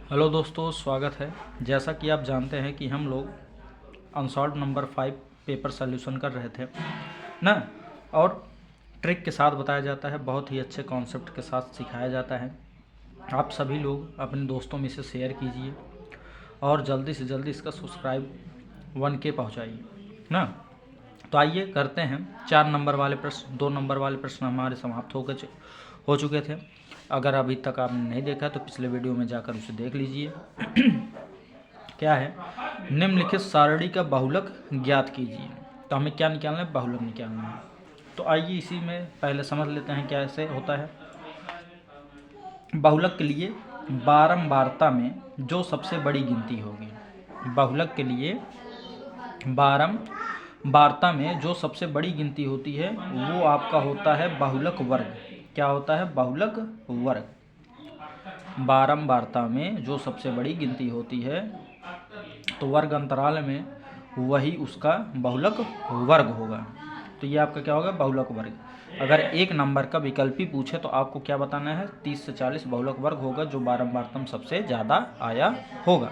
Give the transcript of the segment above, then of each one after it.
Hello दोस्तों, स्वागत है। जैसा कि आप जानते हैं कि हम लोग अनसॉल्व नंबर 5 पेपर सॉल्यूशन कर रहे थे ना, और ट्रिक के साथ बताया जाता है, बहुत ही अच्छे कॉन्सेप्ट के साथ सिखाया जाता है। आप सभी लोग अपने दोस्तों में से शेयर कीजिए और जल्दी से जल्दी इसका सब्सक्राइब 1K पहुँचाइए ना। तो आइए करते हैं 4 नंबर वाले प्रश्न। 2 नंबर वाले प्रश्न हमारे समाप्त हो चुके थे। अगर अभी तक आपने नहीं देखा तो पिछले वीडियो में जाकर उसे देख लीजिए। क्या है, निम्नलिखित सारणी का बहुलक ज्ञात कीजिए। तो हमें क्या निकालना है? बहुलक निकालना है। तो आइए इसी में पहले समझ लेते हैं क्या ऐसे होता है। बहुलक के लिए बारंबारता में जो सबसे बड़ी गिनती होगी, बहुलक के लिए बारंबारता में जो सबसे बड़ी गिनती होती है वो आपका होता है बहुलक वर्ग। क्या होता है? बहुलक वर्ग। बारंबारता में जो सबसे बड़ी गिनती होती है तो वर्ग अंतराल में वही उसका बहुलक वर्ग होगा। तो ये आपका क्या होगा? बहुलक वर्ग। अगर 1 नंबर का विकल्पी पूछे तो आपको क्या बताना है? 30 से 40 बहुलक वर्ग होगा जो बारंबारता में सबसे ज़्यादा आया होगा।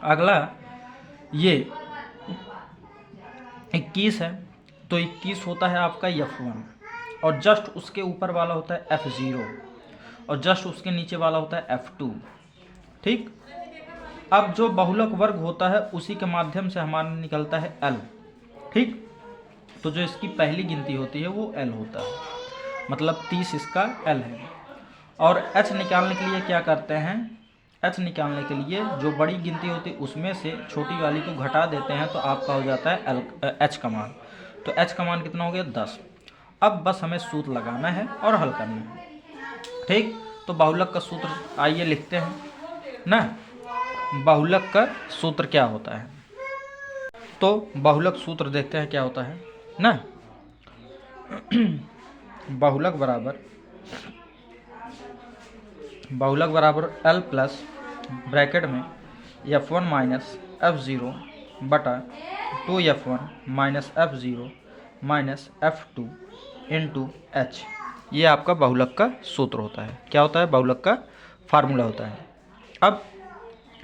अगला ये 21 है, तो 21 होता है आपका F1 और जस्ट उसके ऊपर वाला होता है F0 और जस्ट उसके नीचे वाला होता है F2। ठीक। अब जो बहुलक वर्ग होता है उसी के माध्यम से हमारा निकलता है L। ठीक। तो जो इसकी पहली गिनती होती है वो L होता है, मतलब 30 इसका L है। और H निकालने के लिए क्या करते हैं? H निकालने के लिए जो बड़ी गिनती होती है उसमें से छोटी वाली को घटा देते हैं तो आपका हो जाता है H का मान। तो H का मान कितना हो गया? 10। अब बस हमें सूत्र लगाना है और हल करना है। ठीक। तो बहुलक का सूत्र आइए लिखते हैं ना। बहुलक का सूत्र क्या होता है? तो बहुलक सूत्र देखते हैं क्या होता है ना। बहुलक बराबर L प्लस ब्रैकेट में F1 माइनस F0 बटा 2F1 minus F0 minus F2 into H। ये आपका बहुलक का सूत्र होता है। क्या होता है? बहुलक का फार्मूला होता है। अब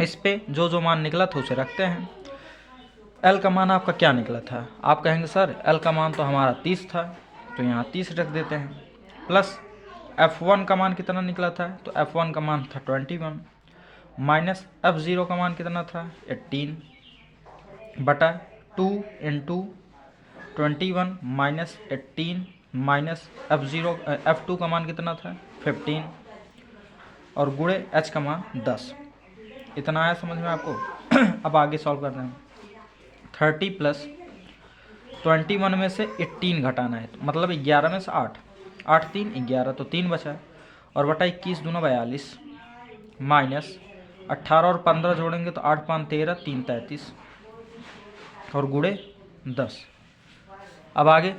इस पे जो मान निकला था उसे रखते हैं। L का मान आपका क्या निकला था? आप कहेंगे सर L का मान तो हमारा 30 था, तो यहाँ 30 रख देते हैं। प्लस F1 का मान कितना निकला था? तो F1 का मान था 21 माइनस F0 का मान कितना था? 18 बटा 2 इंटू 21 माइनस 18 माइनस F2 का मान कितना था? 15 और गुणे H का मान 10। इतना आया समझ में आपको? अब आगे सॉल्व करते हैं। 30 प्लस 21 में से 18 घटाना है, तो मतलब 11 में से 8, 8 3 11, तो 3 बचा और बटा 21 दूना 42 माइनस 18 और 15 जोड़ेंगे तो 8 5 13, 3 33 और गुणे 10। अब आगे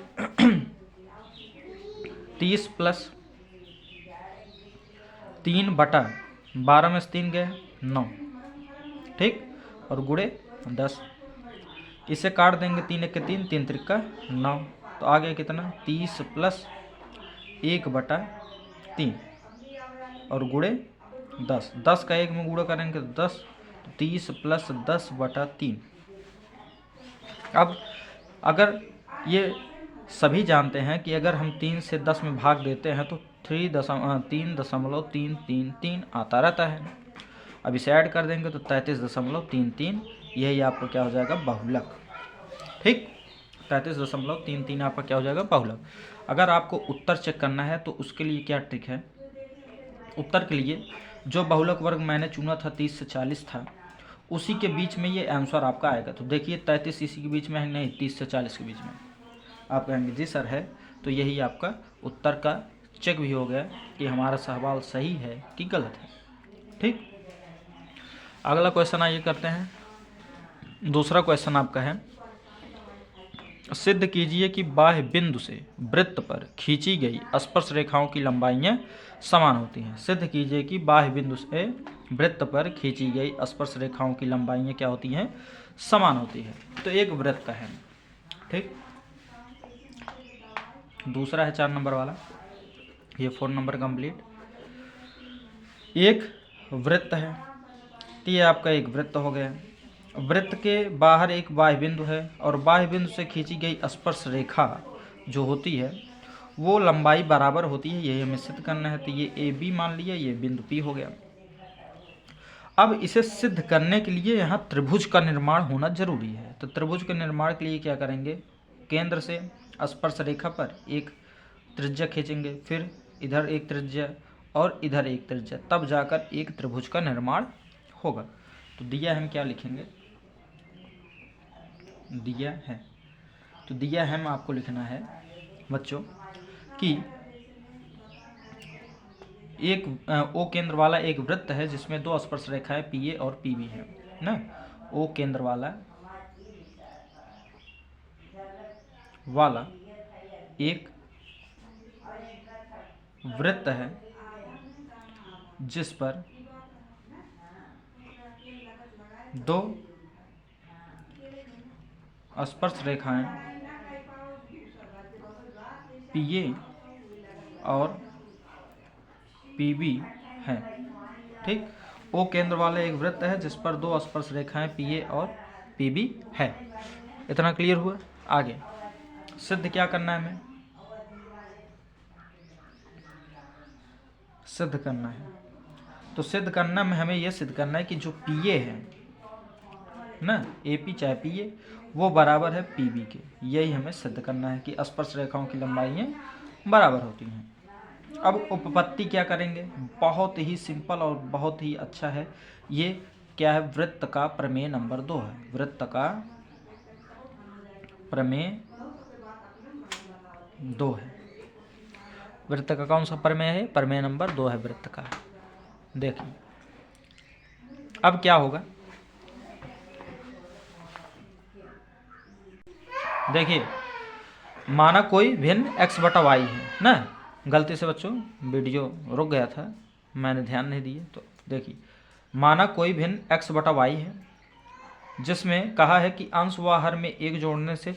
30 प्लस 3 बटा 12 में से 3 गए 9। ठीक। और गुणे 10। इसे काट देंगे, 3 1 के 3, 3 3 का 9, तो आ गया कितना? 30 प्लस 1 बटा 3 और गुणे 10। 10 का 1 में गुणा करेंगे तो 10, तो 30 प्लस 10 बटा 3। अब अगर ये सभी जानते हैं कि अगर हम 3 से 10 में भाग देते हैं तो 3.333 आता रहता है। अब इसे ऐड कर देंगे तो 33.33, यही आपका क्या हो जाएगा? बहुलक। ठीक। 33.33 आपका क्या हो जाएगा? बहुलक। अगर आपको उत्तर चेक करना है तो उसके लिए क्या ट्रिक है? उत्तर के लिए जो बहुलक वर्ग मैंने चुना था 30 से 40 था, उसी के बीच में ये आंसर आपका आएगा। तो देखिए 33 इसी के बीच में है, नहीं 30 से 40 के बीच में। आप कहेंगे जी सर है, तो यही आपका उत्तर का चेक भी हो गया कि हमारा सवाल सही है कि गलत है। ठीक। अगला क्वेश्चन आइए करते हैं। दूसरा क्वेश्चन आपका है, सिद्ध कीजिए कि बाह्य बिंदु से वृत्त पर खींची गई स्पर्श रेखाओं की लंबाइयाँ समान होती हैं। सिद्ध कीजिए कि बाह्य बिंदु से वृत्त पर खींची गई स्पर्श रेखाओं की लंबाइयाँ क्या होती हैं? समान होती है। तो एक वृत्त है। ठीक। दूसरा है 4 नंबर वाला, ये 4 नंबर कंप्लीट। एक वृत्त है तो ये आपका एक वृत्त हो गया। वृत्त के बाहर एक बाह्य बिंदु है और बाह्य बिंदु से खींची गई स्पर्श रेखा जो होती है वो लंबाई बराबर होती है, यही हमें सिद्ध करना है। तो ये ए बी मान लिया, ये बिंदु पी हो गया। अब इसे सिद्ध करने के लिए यहाँ त्रिभुज का निर्माण होना जरूरी है। तो त्रिभुज के निर्माण के लिए क्या करेंगे, केंद्र से स्पर्श रेखा पर एक त्रिज्या खींचेंगे, फिर इधर एक त्रिज्या और इधर एक त्रिज्या, तब जाकर एक त्रिभुज का निर्माण होगा। तो दिया हम क्या लिखेंगे, दिया है, तो दिया है आपको लिखना है बच्चों कि एक ओ केंद्र वाला एक वृत्त है जिसमें दो स्पर्श रेखाएं पी ए और पी बी है ना। ओ केंद्र वाला एक वृत्त है जिस पर दो स्पर्श रेखाएं पी ए और पी बी है। ठीक, ओ केंद्र वाला एक वृत्त है जिस पर दो स्पर्श रेखाएं पी ए और पी बी है। इतना क्लियर हुआ। आगे सिद्ध क्या करना है, हमें सिद्ध करना है। तो सिद्ध करना में हमें यह सिद्ध करना है कि जो पी ए है ना, ए पी चाहे पी ए, वो बराबर है पी बी के। यही हमें सिद्ध करना है कि स्पर्श रेखाओं की लंबाइयाँ बराबर होती हैं। अब उपपत्ति क्या करेंगे, बहुत ही सिंपल और बहुत ही अच्छा है। ये क्या है, वृत्त का प्रमेय नंबर 2 है। वृत्त का प्रमेय 2 है। वृत्त का कौन सा प्रमेय है, प्रमेय नंबर 2 है वृत्त का। देखिए अब क्या होगा, देखिए माना कोई भिन्न x बटा वाई है ना। गलती से बच्चों वीडियो रुक गया था, मैंने ध्यान नहीं दिए। तो देखिए माना कोई भिन्न x बटा वाई है जिसमें कहा है कि अंश व हर में 1 जोड़ने से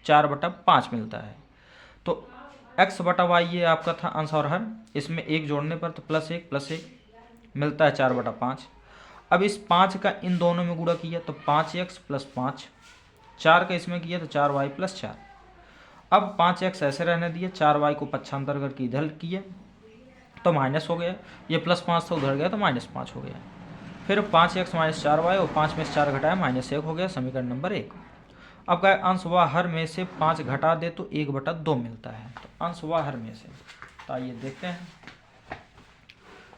4/5 मिलता है। तो x बटा वाई ये आपका था अंश और हर, इसमें 1 जोड़ने पर तो +1 मिलता है 4/5। अब इस 5 का इन दोनों में गुणा किया तो 5x + 5, 4 का इसमें किया तो 4y + 4। अब 5x ऐसे रहने दिए, 4y को पक्षांतर करके इधर किया तो माइनस हो गया, ये +5 था उधर गया तो -5 हो गया। फिर 5x - 4y और 5 में से 4 घटाया -1 हो गया, समीकरण नंबर 1। अब क्या अंश व हर में से 5 घटा दे तो 1/2 मिलता है। तो अंश व हर में से, तो आइए देखते हैं।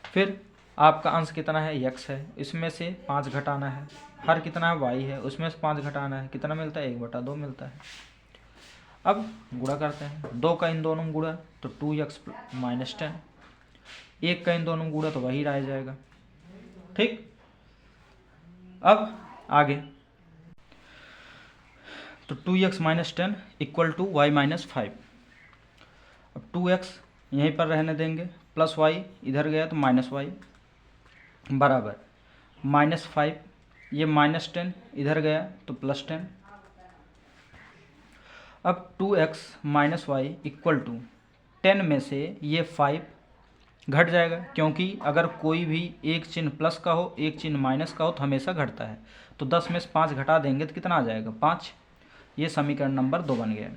फिर आपका अंश कितना है, x है, इसमें से 5 घटाना है। हर कितना है, y है, उसमें से 5 घटाना है, कितना मिलता है, 1/2 मिलता है। अब गुणा करते हैं, 2 का इन दोनों में गुणा तो 2x - 10, 1 का इन दोनों में गुणा तो वही रह जाएगा। ठीक, अब आगे तो 2x - 10 = y - 5। अब 2x यहीं पर रहने देंगे, +y इधर गया तो -y बराबर -5, ये -10 इधर गया तो +10। अब 2x - y = 10 में से ये 5 घट जाएगा, क्योंकि अगर कोई भी एक चिन्ह प्लस का हो एक चिन्ह माइनस का हो तो हमेशा घटता है। तो 10 में से 5 घटा देंगे तो कितना आ जाएगा, 5। ये समीकरण नंबर 2 बन गया।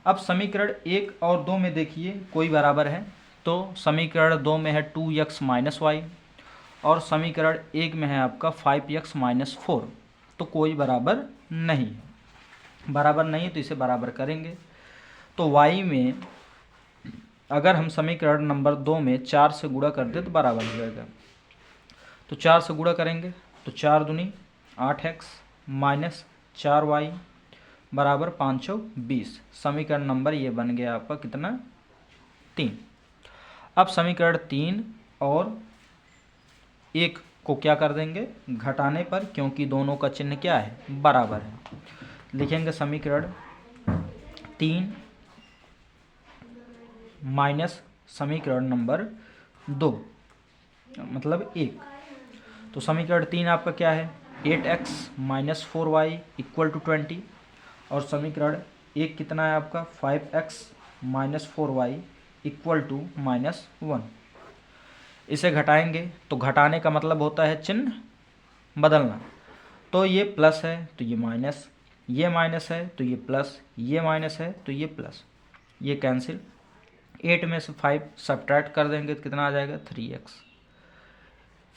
अब समीकरण 1 और 2 में देखिए कोई बराबर है, तो समीकरण 2 में है 2x - y और समीकरण 1 में है आपका 5x - 4। तो कोई बराबर नहीं है, बराबर नहीं है तो इसे बराबर करेंगे। तो y में अगर हम समीकरण नंबर 2 में 4 से गुणा कर दे तो बराबर हो जाएगा। तो 4 से गुणा करेंगे तो 4 दूनी 8x - 4y बराबर 520। समीकरण नंबर ये बन गया आपका कितना, 3। अब समीकरण 3 और 1 को क्या कर देंगे, घटाने पर, क्योंकि दोनों का चिन्ह क्या है, बराबर है। लिखेंगे समीकरण 3 माइनस समीकरण नंबर 2 मतलब 1। तो समीकरण 3 आपका क्या है, 8x - 4y = 20 और समीकरण 1 कितना है आपका, 5x - 4y = -1। इसे घटाएंगे तो घटाने का मतलब होता है चिन्ह बदलना। तो ये प्लस है तो ये माइनस, ये माइनस है तो ये प्लस, ये माइनस है तो ये प्लस, ये कैंसिल। 8 में से 5 सब्ट्रैक्ट कर देंगे तो कितना आ जाएगा 3x।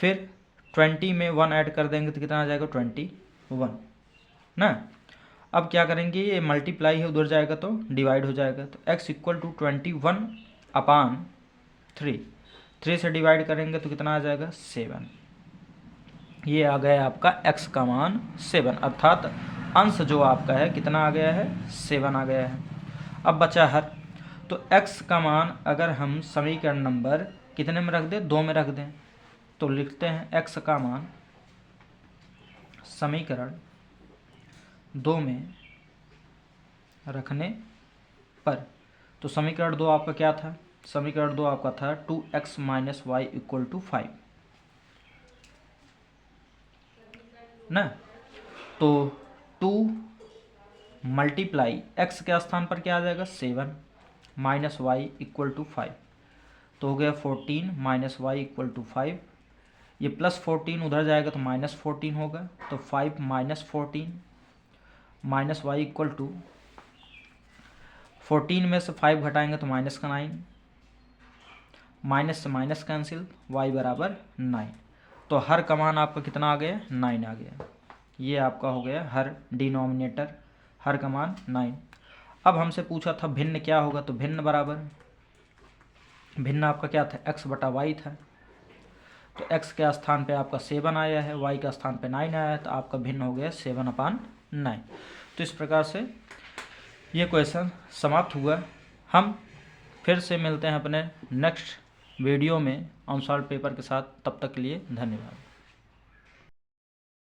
फिर 20 में 1 ऐड कर देंगे तो कितना आ जाएगा 21 ना। अब क्या करेंगे, ये मल्टीप्लाई है उधर जाएगा तो डिवाइड हो जाएगा, तो x इक्वल टू 21/3, 3 से डिवाइड करेंगे तो कितना आ जाएगा 7। ये आ गया आपका x का मान 7, अर्थात अंश जो आपका है कितना आ गया है 7 आ गया है। अब बचा हर, तो x का मान अगर हम समीकरण नंबर कितने में रख दें, 2 में रख दें, तो लिखते हैं x का मान समीकरण 2 में रखने पर, तो समीकरण 2 आपका क्या था, समीकरण 2 आपका था 2x minus Y equal to 5 ना। तो 2 मल्टीप्लाई x के स्थान पर क्या आ जाएगा 7 माइनस वाई इक्वल टू 5, तो हो गया 14 माइनस वाई इक्वल टू 5। ये प्लस 14 उधर जाएगा तो माइनस 14 होगा, तो 5 minus 14 minus Y equal to 14 में से 5 घटाएंगे तो माइनस का 9, माइनस से माइनस कैंसिल, y बराबर 9। तो हर का मान आपका कितना आ गया 9 आ गया। ये आपका हो गया हर डिनोमिनेटर, हर का मान 9। अब हमसे पूछा था भिन्न क्या होगा, तो भिन्न बराबर, भिन्न आपका क्या था x बटा वाई था, तो x के स्थान पे आपका 7 आया है, y के स्थान पे 9 आया है, तो आपका भिन्न हो गया 7/9। तो इस प्रकार से ये क्वेश्चन समाप्त हुआ। हम फिर से मिलते हैं अपने नेक्स्ट वीडियो में अनसॉल्व पेपर के साथ, तब तक के लिए धन्यवाद।